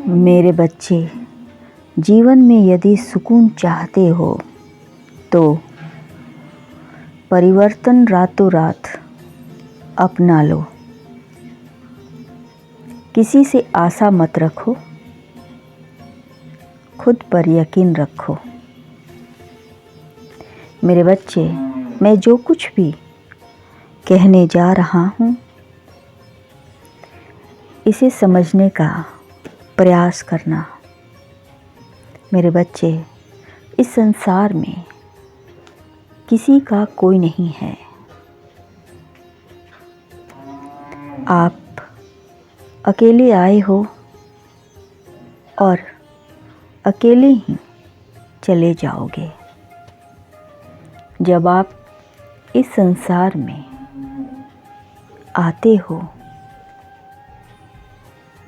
मेरे बच्चे, जीवन में यदि सुकून चाहते हो तो परिवर्तन रातों रात अपना लो। किसी से आशा मत रखो, खुद पर यकीन रखो। मेरे बच्चे, मैं जो कुछ भी कहने जा रहा हूँ, इसे समझने का प्रयास करना। मेरे बच्चे, इस संसार में किसी का कोई नहीं है। आप अकेले आए हो और अकेले ही चले जाओगे। जब आप इस संसार में आते हो,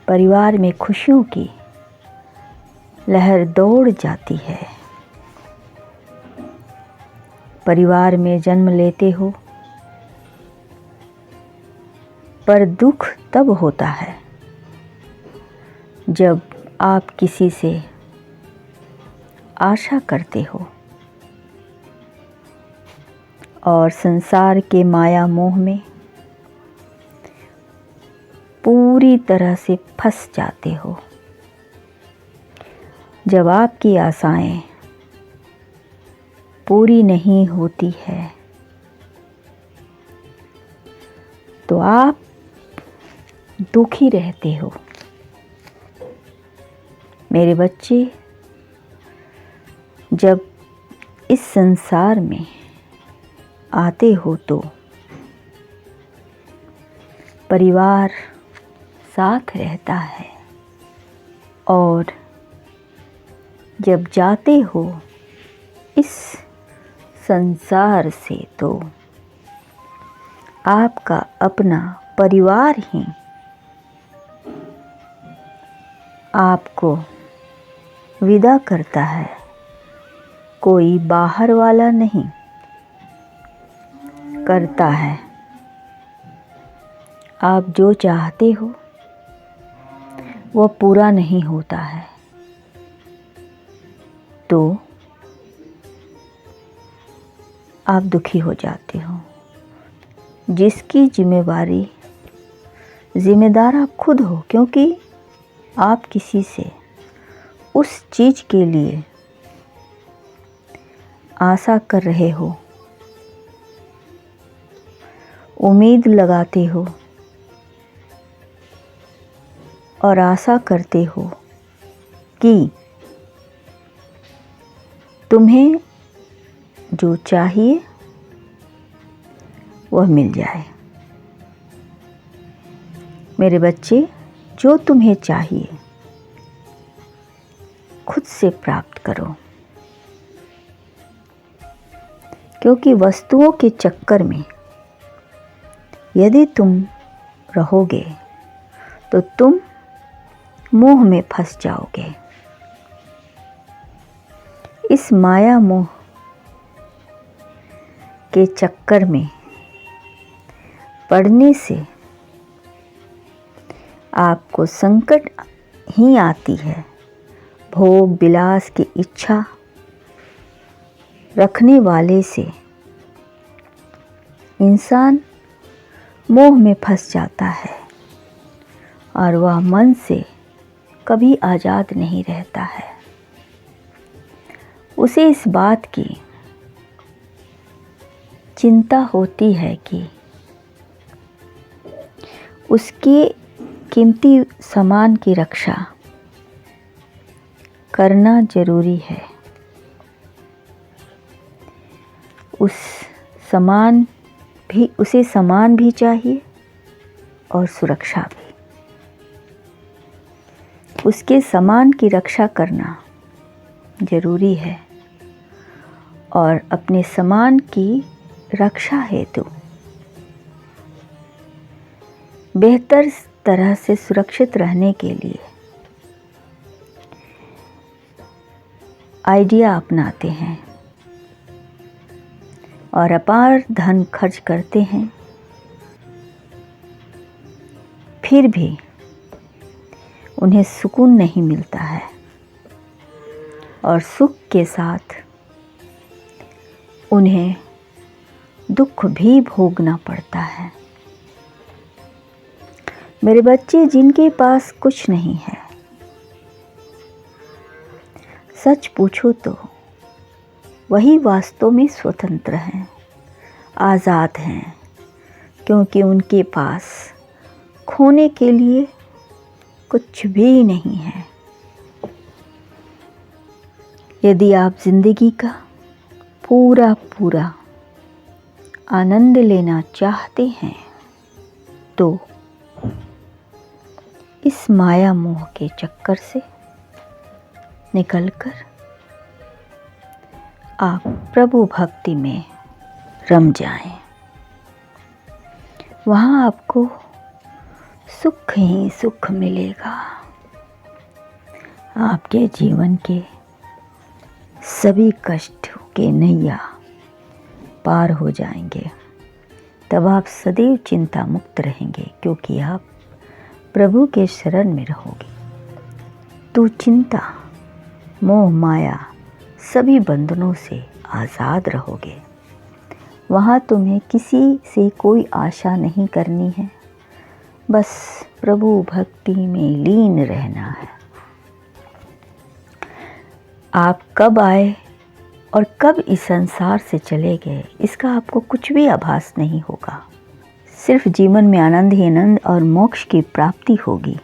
परिवार में खुशियों की लहर दौड़ जाती है। परिवार में जन्म लेते हो, पर दुख तब होता है जब आप किसी से आशा करते हो और संसार के माया मोह में पूरी तरह से फंस जाते हो। जब आपकी आशाएं पूरी नहीं होती है तो आप दुखी रहते हो। मेरे बच्चे, जब इस संसार में आते हो तो परिवार साथ रहता है और जब जाते हो इस संसार से तो आपका अपना परिवार ही आपको विदा करता है, कोई बाहर वाला नहीं करता है। आप जो चाहते हो वह पूरा नहीं होता है तो आप दुखी हो जाते हो। जिसकी जिम्मेदार आप खुद हो, क्योंकि आप किसी से उस चीज़ के लिए आशा कर रहे हो, उम्मीद लगाते हो और आशा करते हो कि तुम्हें जो चाहिए वह मिल जाए। मेरे बच्चे, जो तुम्हें चाहिए खुद से प्राप्त करो, क्योंकि वस्तुओं के चक्कर में यदि तुम रहोगे तो तुम मोह में फंस जाओगे। इस माया मोह के चक्कर में पड़ने से आपको संकट ही आती है। भोग विलास की इच्छा रखने वाले से इंसान मोह में फंस जाता है और वह मन से कभी आज़ाद नहीं रहता है। उसे इस बात की चिंता होती है कि उसके कीमती सामान की रक्षा करना जरूरी है। उसे सामान भी चाहिए और सुरक्षा भी। उसके सामान की रक्षा करना जरूरी है और अपने सामान की रक्षा हेतु बेहतर तरह से सुरक्षित रहने के लिए आइडिया अपनाते हैं और अपार धन खर्च करते हैं। फिर भी उन्हें सुकून नहीं मिलता है और सुख के साथ उन्हें दुख भी भोगना पड़ता है। मेरे बच्चे, जिनके पास कुछ नहीं है, सच पूछो तो वही वास्तव में स्वतंत्र हैं, आज़ाद हैं, क्योंकि उनके पास खोने के लिए कुछ भी नहीं है। यदि आप जिंदगी का पूरा पूरा आनंद लेना चाहते हैं तो इस माया मोह के चक्कर से निकलकर आप प्रभु भक्ति में रम जाएं। वहाँ आपको सुख ही सुख मिलेगा। आपके जीवन के सभी कष्ट के नैया पार हो जाएंगे। तब आप सदैव चिंता मुक्त रहेंगे, क्योंकि आप प्रभु के शरण में रहोगे। तो चिंता, मोह, माया सभी बंधनों से आज़ाद रहोगे। वहाँ तुम्हें किसी से कोई आशा नहीं करनी है, बस प्रभु भक्ति में लीन रहना है। आप कब आए और कब इस संसार से चले गए, इसका आपको कुछ भी आभास नहीं होगा। सिर्फ जीवन में आनंद ही आनंद और मोक्ष की प्राप्ति होगी।